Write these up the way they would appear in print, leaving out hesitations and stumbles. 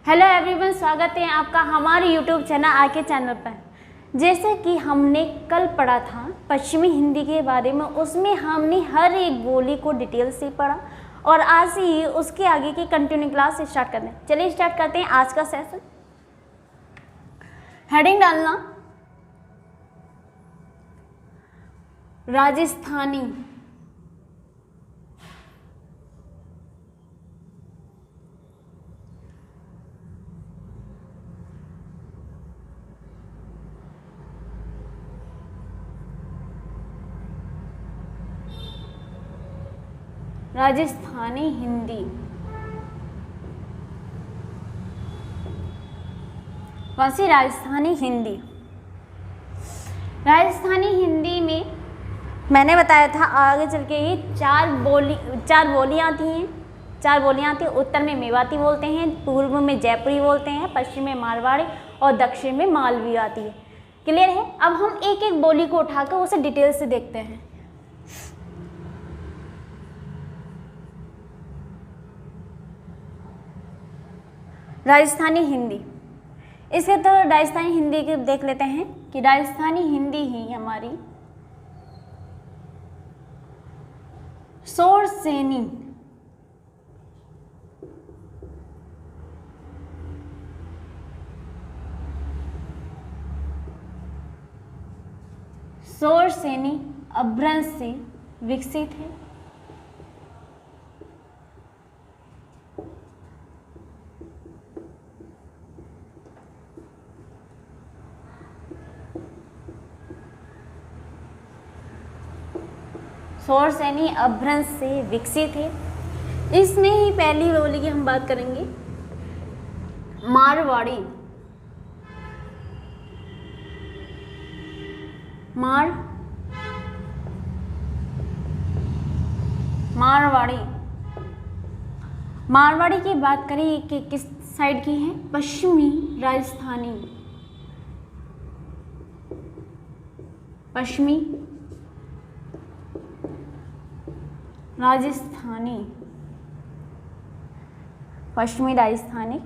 Hello everyone, स्वागत है आपका हमारे यूट्यूब चैनल आके चैनल पर। जैसे कि हमने कल पढ़ा था पश्चिमी हिंदी के बारे में, उसमें हमने हर एक बोली को डिटेल से पढ़ा और आज ही उसके आगे की कंटिन्यू क्लास स्टार्ट करते हैं। चलिए स्टार्ट करते हैं आज का सेशन। हेडिंग डालना राजस्थानी। राजस्थानी हिंदी। कौन सी? राजस्थानी हिंदी। राजस्थानी हिंदी में मैंने बताया था आगे चल के ही चार बोलियां आती हैं। चार बोलियां आती हैं। उत्तर में मेवाती बोलते हैं, पूर्व में जयपुरी बोलते हैं, पश्चिम में मारवाड़ी और दक्षिण में मालवी आती है। क्लियर है? अब हम एक एक बोली को उठाकर उसे डिटेल से देखते हैं। राजस्थानी हिंदी। इसके तो राजस्थानी हिंदी के देख लेते हैं कि राजस्थानी हिंदी ही हमारी शोरसेनी, अपभ्रंश से विकसित है। शोरसेनी अपभ्रंश से विकसित है। इसमें ही पहली बोली की हम बात करेंगे मारवाड़ी। मारवाड़ी की बात करें कि किस साइड की है? पश्चिमी राजस्थानी। पश्चिमी राजस्थानी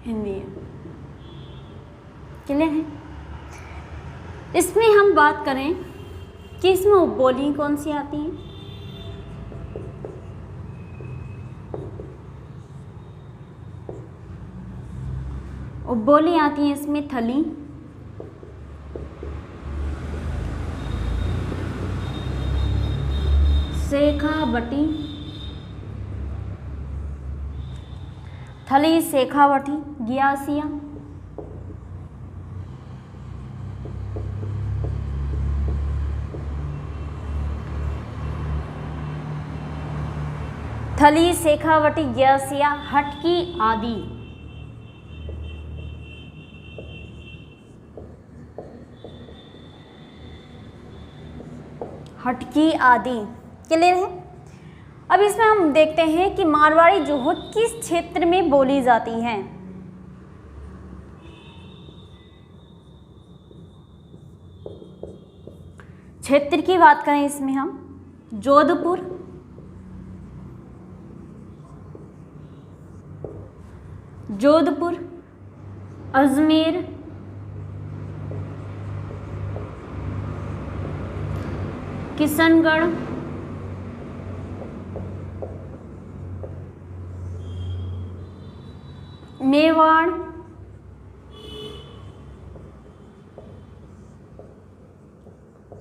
हिंदी है। क्लियर है? इसमें हम बात करें कि इसमें उपबोली कौन सी आती हैं? उपबोली आती हैं इसमें थली, शेखावटी, थली, शेखावटी, ग्यासिया, थली, शेखावटी, ग्यासिया, हटकी आदि। हटकी आदि। क्लियर है? अब इसमें हम देखते हैं कि मारवाड़ी जो है किस क्षेत्र में बोली जाती है। क्षेत्र की बात करें इसमें हम जोधपुर, अजमेर, किशनगढ़, मेवाड़,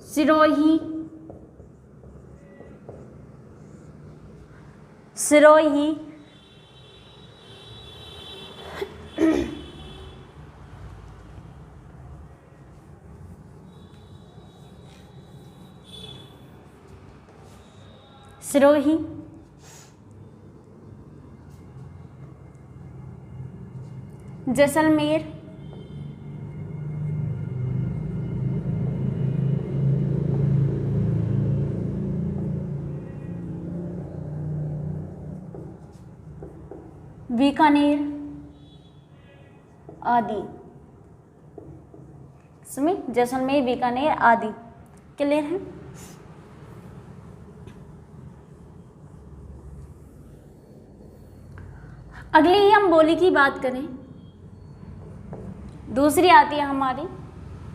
सिरोही, जैसलमेर, बीकानेर आदि। इसमें जैसलमेर, बीकानेर आदि। क्लियर है? अगली ही हम बोली की बात करें, दूसरी आती है हमारी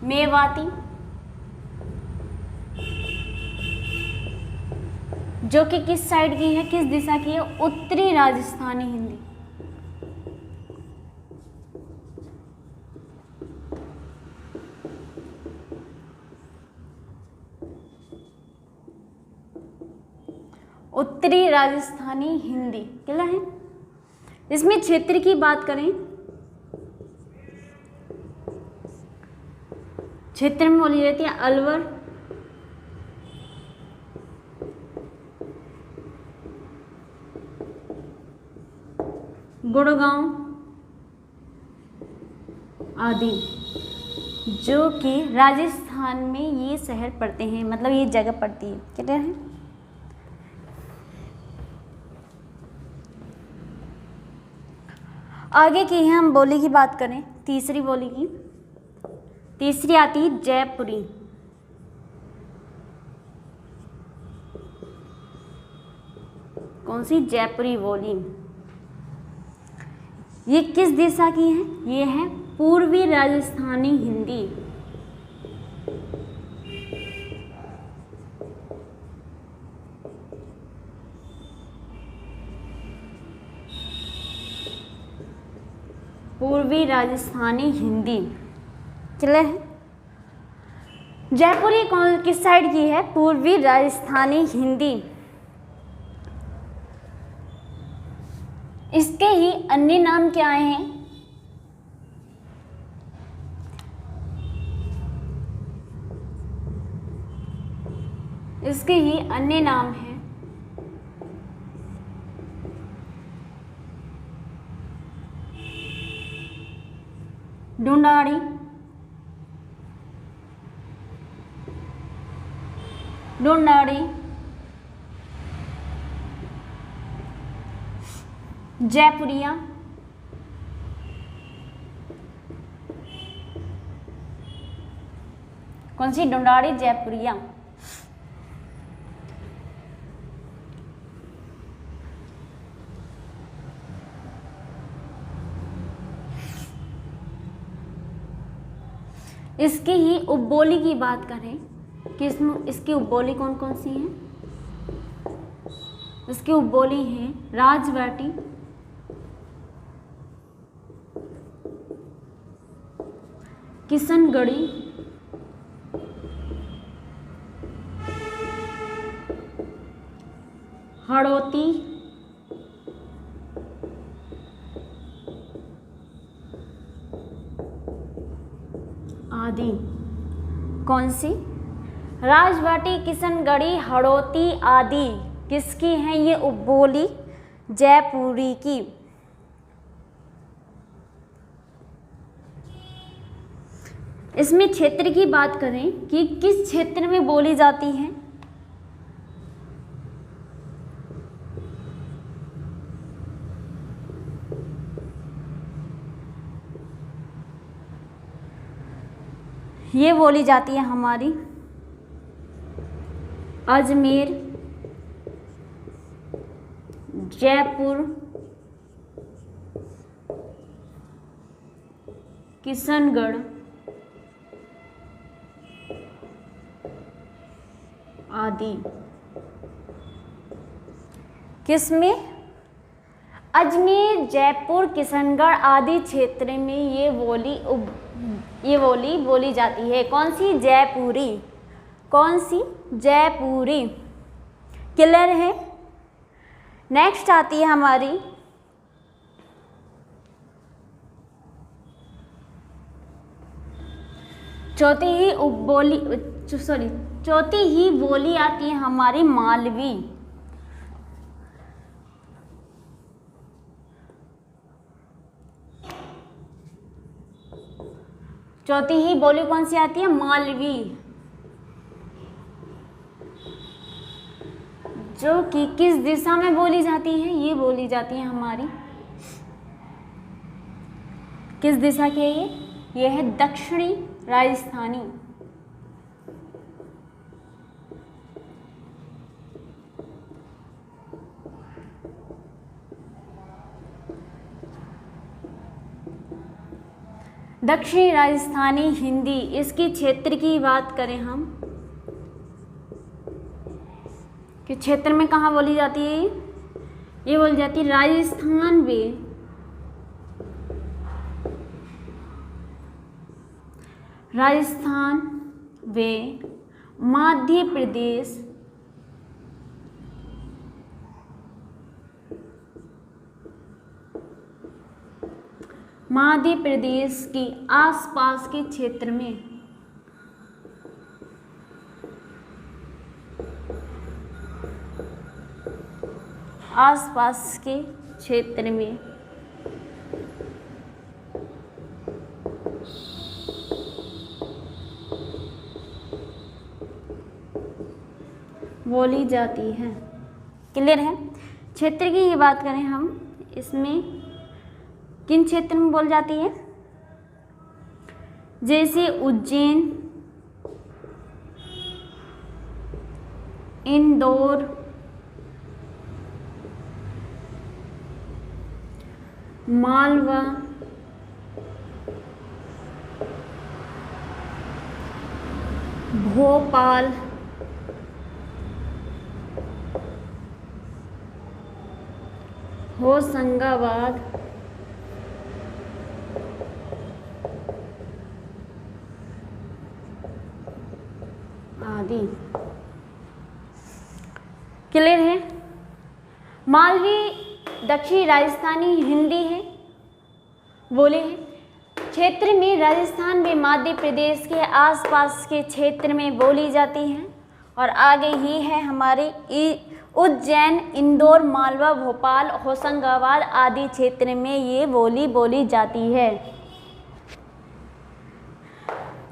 मेवाती, जो कि किस साइड की है, किस दिशा की है, उत्तरी राजस्थानी हिंदी। उत्तरी राजस्थानी हिंदी क्या है। इसमें क्षेत्र की बात करें, क्षेत्र में बोली जाती है अलवर, गुड़गांव आदि, जो कि राजस्थान में ये शहर पड़ते हैं, मतलब ये जगह पड़ती है। क्या है? आगे की हम बोली की बात करें, तीसरी बोली की, तीसरी आती है जयपुरी। कौन सी? जयपुरी बोली। ये किस दिशा की है? ये है पूर्वी राजस्थानी हिंदी। पूर्वी राजस्थानी हिंदी क्लियर है। जयपुरी कौन किस साइड की है? पूर्वी राजस्थानी हिंदी। इसके ही अन्य नाम क्या हैं? इसके ही अन्य नाम हैं ढूंढाड़ी, ढूंढाड़ी, जयपुरिया, कौन सी? ढूंढाड़ी, जयपुरिया। इसकी ही उपबोली की बात करें कि इसकी उपबोली कौन कौन सी हैं? इसकी उपबोली है राजबाटी, किशनगढ़ी, हड़ौती, आदि। कौन सी? राजबाटी, किशनगढ़ी, हड़ौती आदि किसकी हैं? ये उपबोली जयपुरी की। इसमें क्षेत्र की बात करें कि किस क्षेत्र में बोली जाती है? ये बोली जाती है हमारी अजमेर, जयपुर, किशनगढ़ आदि। किसमें? अजमेर, जयपुर, किशनगढ़ आदि क्षेत्र में ये बोली बोली जाती है। कौन सी? जयपुरी। कौन सी? जयपुरी। क्लियर है। नेक्स्ट आती है हमारी चौथी ही बोली आती है हमारी मालवी। चौथी ही बोली कौन सी आती है? मालवी, जो कि किस दिशा में बोली जाती है? ये बोली जाती है हमारी किस दिशा की है? ये है दक्षिणी राजस्थानी। दक्षिणी राजस्थानी हिंदी, इसकी क्षेत्र की बात करें हम कि क्षेत्र में कहाँ बोली जाती है, ये बोली जाती है राजस्थान में, राजस्थान व मध्य प्रदेश, मध्य प्रदेश के आसपास के क्षेत्र में, आसपास के क्षेत्र में बोली जाती है। क्लियर है। क्षेत्र की ही बात करें हम, इसमें किन क्षेत्र में बोल जाती है, जैसे उज्जैन, इंदौर, मालवा, भोपाल, होशंगाबाद, आदि। क्लियर है। मालवी दक्षिणी राजस्थानी हिंदी है, बोले हैं। क्षेत्र में राजस्थान में मध्य प्रदेश के आसपास के क्षेत्र में बोली जाती हैं। और आगे ही है हमारे उज्जैन, इंदौर, मालवा, भोपाल, होशंगाबाद आदि क्षेत्र में ये बोली जाती है।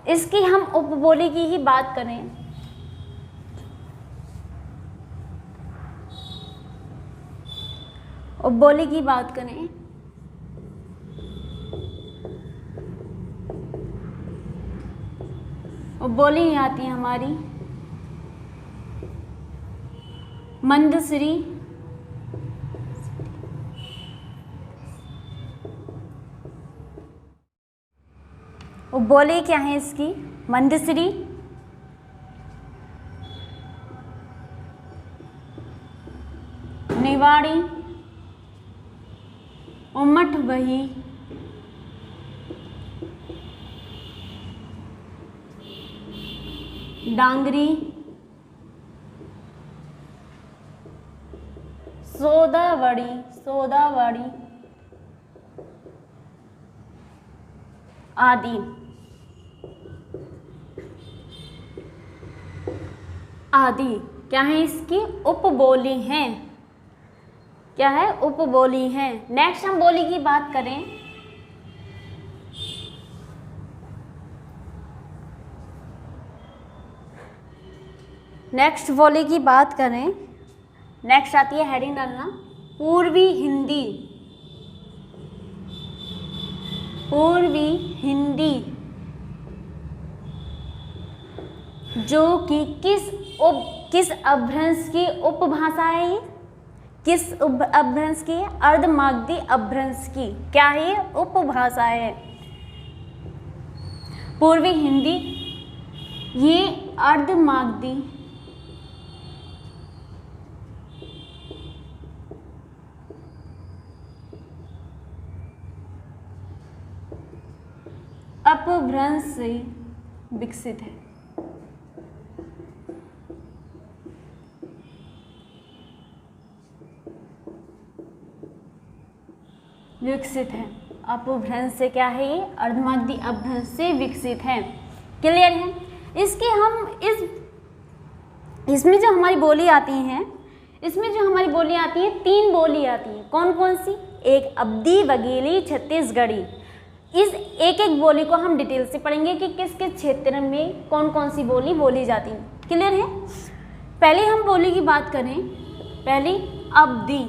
इसकी हम उपबोली की ही बात करें, उपबोली की बात करें, उपबोली आती है हमारी मंदसरी, उपबोली क्या है इसकी, मंदसरी, निवाड़ी, उमठ वही, डांगरी, सोदावड़ी आदि। क्या है इसकी उपबोली हैं, क्या है उपबोली हैं। नेक्स्ट हम बोली की बात करें, नेक्स्ट बोली की बात करें, नेक्स्ट आती है हेडिंग डालना, पूर्वी हिंदी, पूर्वी हिंदी, जो कि किस अपभ्रंश की उपभाषा है, ये किस अपभ्रंश की है, अर्धमागधी अपभ्रंश की क्या है, ये उपभाषा है। पूर्वी हिंदी ये अर्धमागधी अपभ्रंश से विकसित है। विकसित है, अपभ्रंश से क्या है, ये अर्धमागधी अपभ्रंश से विकसित है। क्लियर है। इसके हम इसमें जो हमारी बोली आती हैं, इसमें जो हमारी बोली आती है, 3 बोली आती है। कौन कौन सी, एक अवधी, बघेली, छत्तीसगढ़ी। इस एक एक बोली को हम डिटेल से पढ़ेंगे कि किस किस क्षेत्र में कौन कौन सी बोली बोली जाती है। क्लियर है। पहले हम बोली की बात करें, पहली अवधी,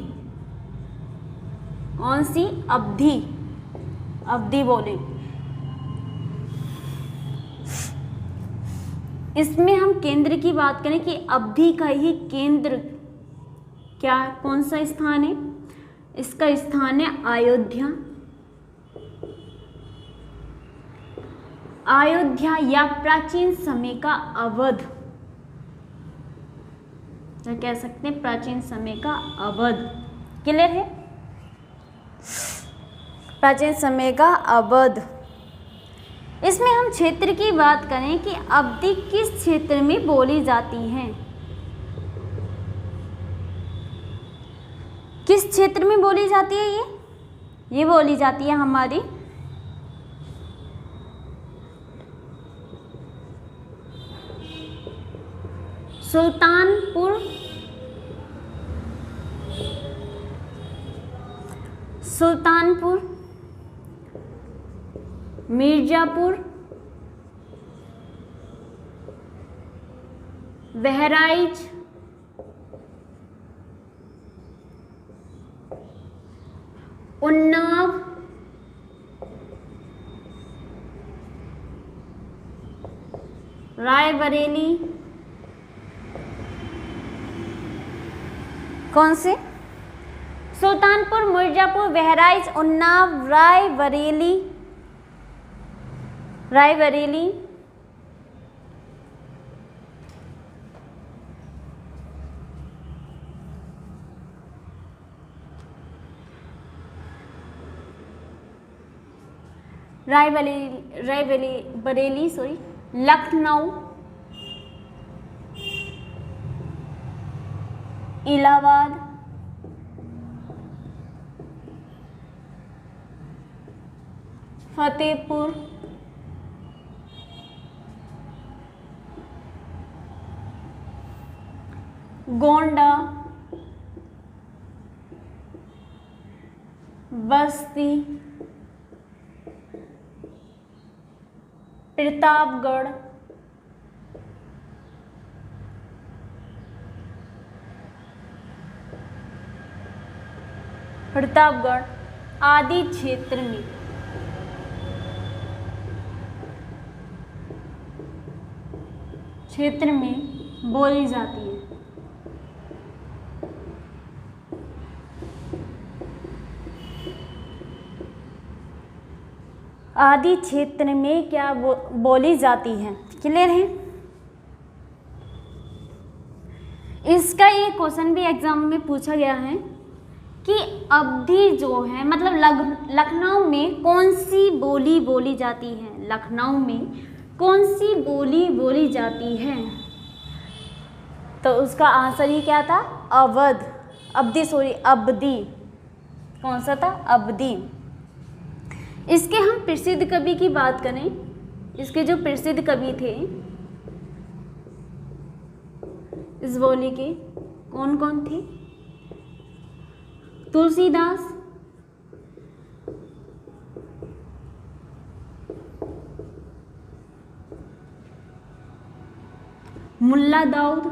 कौन सी, अवधी, अवधी बोली। इसमें हम केंद्र की बात करें कि अवधी का ही केंद्र क्या, कौन सा स्थान है, इसका स्थान है अयोध्या। अयोध्या या प्राचीन समय का अवध, तो कह सकते हैं प्राचीन समय का अवध। क्लियर है? प्राचीन समय का अवध। इसमें हम क्षेत्र की बात करें कि अवधि किस क्षेत्र में बोली जाती है, किस क्षेत्र में बोली जाती है ये बोली जाती है हमारी सुल्तानपुर, सुल्तानपुर, मिर्जापुर, बहराइच, उन्नाव, रायबरेली। कौन से? सुल्तानपुर, मिर्जापुर, बहराइच, उन्नाव, रायबरेली, रायबरेली। बरेली सॉरी, लखनऊ, इलाहाबाद, फतेहपुर, गोंडा, बस्ती, प्रतापगढ़, आदि क्षेत्र में बोली जाती है। आदि क्षेत्र में क्या बोली जाती है। क्लियर है? इसका ये क्वेश्चन भी एग्जाम में पूछा गया है कि अवधि जो है मतलब लखनऊ में कौन सी बोली बोली जाती है, लखनऊ में कौन सी बोली बोली जाती है। तो उसका आंसर ही क्या था? अवध, अवधि सॉरी अवधि। कौन सा था? अवधि। इसके हम प्रसिद्ध कवि की बात करें, इसके जो प्रसिद्ध कवि थे इस बोली के, कौन कौन थे? तुलसीदास, मुल्ला दाऊद,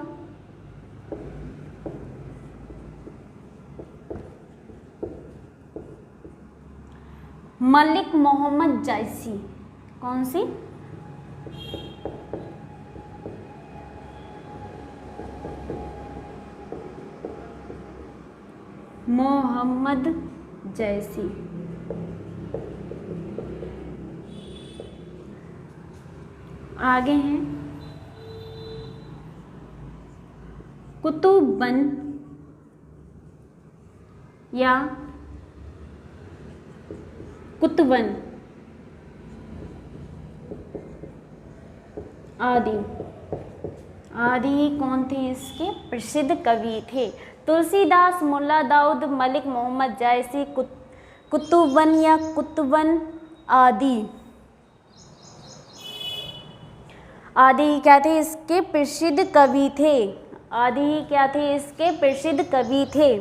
मलिक मोहम्मद जायसी। कौन सी? मोहम्मद जायसी। आगे हैं कुतुबन या कुतुबन आदि। आदि कौन थे? इसके प्रसिद्ध कवि थे। तुलसीदास, मुल्ला दाऊद, मलिक मोहम्मद जायसी, कुतुबन या कुतुबन आदि। आदि क्या थे? इसके प्रसिद्ध कवि थे। आदि क्या थे? इसके प्रसिद्ध कवि थे।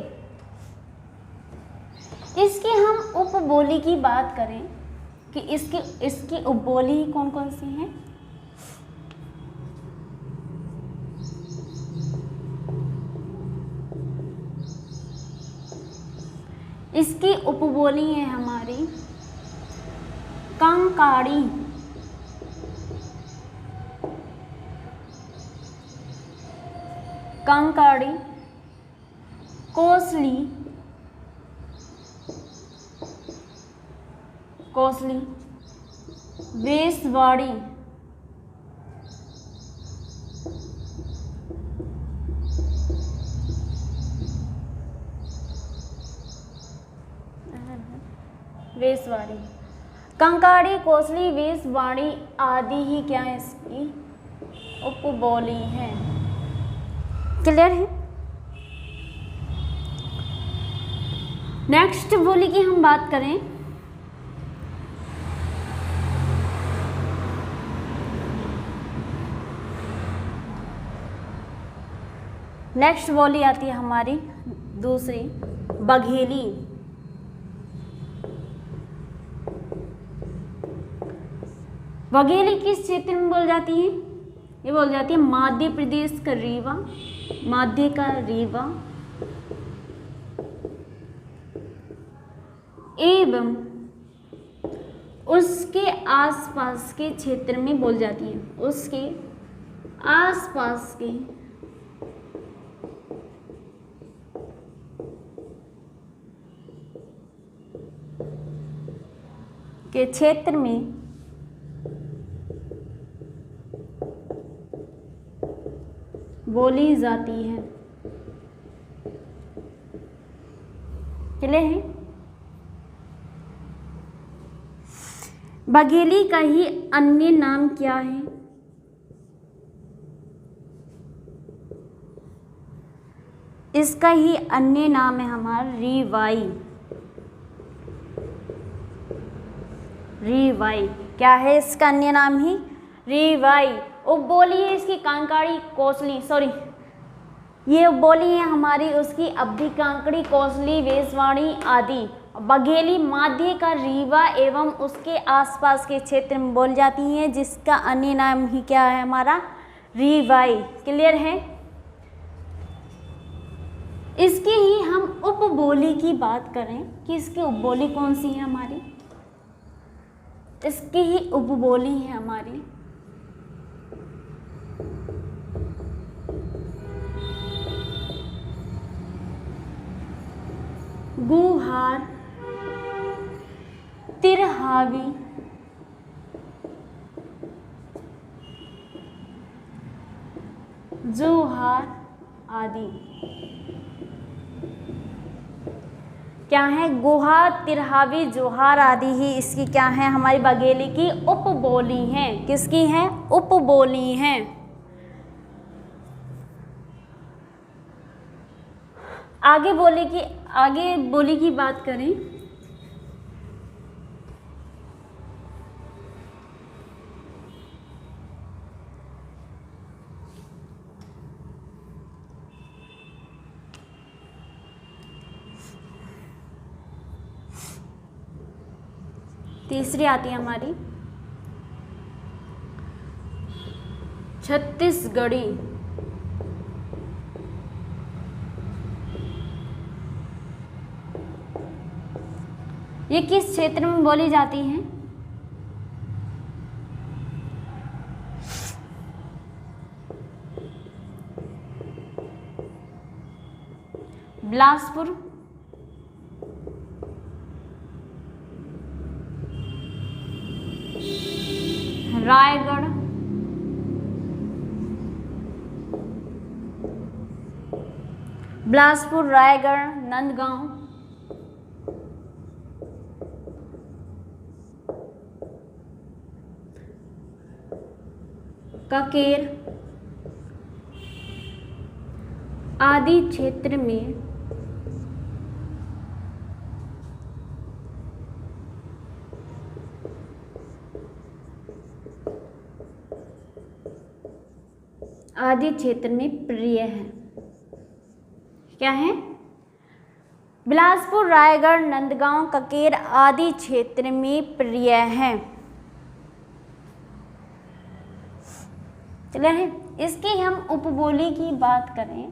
इसकी हम उपबोली की बात करें कि इसकी उपबोली कौन कौन सी हैं। इसकी उपबोली है हमारी कंकाड़ी, कंकाड़ी, कोसली, कोसली, वेशवाड़ी, वेशवाड़ी, कंकाड़ी, कोसली, वेशवाड़ी आदि ही क्या है इसकी उपबोली है। क्लियर है। नेक्स्ट बोली की हम बात करें, नेक्स्ट बोली आती है हमारी दूसरी बघेली। बघेली किस क्षेत्र में बोल जाती है? ये बोल जाती है मध्य प्रदेश का रीवा, मध्य का रीवा एवं उसके आसपास के क्षेत्र में बोल जाती है। उसके आसपास के क्षेत्र में बोली जाती है। क्लियर है। बघेली का ही अन्य नाम क्या है? इसका ही अन्य नाम है हमारा रीवाई। रीवाई क्या है इसका अन्य नाम ही? रीवाई। उपबोली है इसकी कांकाड़ी, कोसली, सॉरी ये उपबोली है हमारी उसकी अवधि, कांकड़ी, कोसली, वेशवाड़ी आदि। बघेली माध्य का रीवा एवं उसके आसपास के क्षेत्र में बोल जाती हैं, जिसका अन्य नाम ही क्या है हमारा? रीवाई। क्लियर है। इसकी ही हम उपबोली की बात करें कि इसकी उपबोली कौन सी है हमारी? इसकी ही उपबोली है हमारी गुहार, तिरहावी, जोहार आदि। क्या है? गुहा, तिरहावी, जोहार आदि ही इसकी क्या है? हमारी बघेली की उपबोली हैं। किसकी हैं? उपबोली हैं। आगे बोली की बात करें, तीसरी आती है हमारी छत्तीसगढ़ी। ये किस क्षेत्र में बोली जाती है? बिलासपुर, रायगढ़, बिलासपुर, रायगढ़, नंदगांव, कांकेर आदि क्षेत्र में प्रिय है। क्या है? बिलासपुर, रायगढ़, नंदगांव, कांकेर आदि क्षेत्र में प्रिय है। चलिए है। इसकी हम उपबोली की बात करें,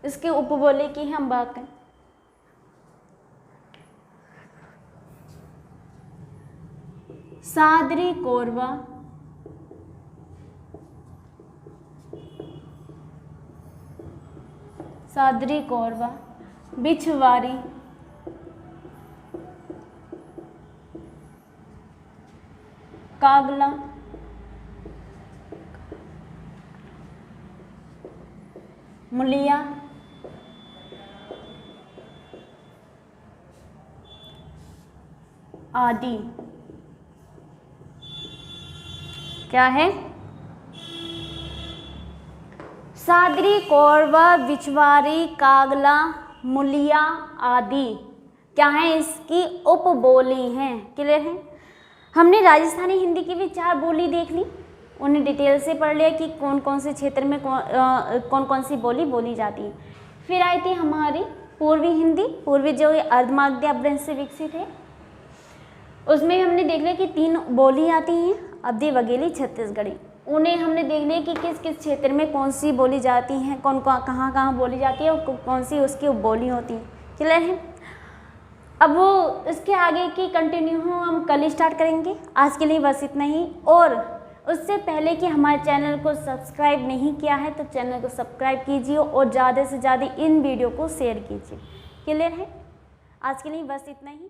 इसके उपबोली की हम बात करें, सादरी कोरबा, सादरी कोरबा, बिछवारी, कागला, मुलिया, आदि। क्या है? सादरी, कोरवा, बिछवारी, कागला, मुलिया आदि क्या है? इसकी उपबोली हैं। क्लियर है? हमने राजस्थानी हिंदी की भी 4 बोली देख ली, उन्हें डिटेल से पढ़ लिया कि कौन कौन से क्षेत्र में कौन कौन सी बोली बोली जाती है। फिर आई थी हमारी पूर्वी हिंदी, पूर्वी जो अर्धमागधी अपभ्रंश से विकसित है। उसमें हमने देख लिया कि 3 बोली आती हैं, अवधी, बघेली, छत्तीसगढ़ी। उन्हें हमने देख लिया कि किस किस क्षेत्र में कौन सी बोली जाती हैं, कौन कहाँ कहाँ बोली जाती है और कौन सी उसकी उपबोली होती है। क्लियर है? अब वो इसके आगे की कंटिन्यू हम कल ही स्टार्ट करेंगे। आज के लिए बस इतना ही। और उससे पहले कि हमारे चैनल को सब्सक्राइब नहीं किया है तो चैनल को सब्सक्राइब कीजिए और ज़्यादा से ज़्यादा इन वीडियो को शेयर कीजिए। क्लियर है? आज के लिए बस इतना ही।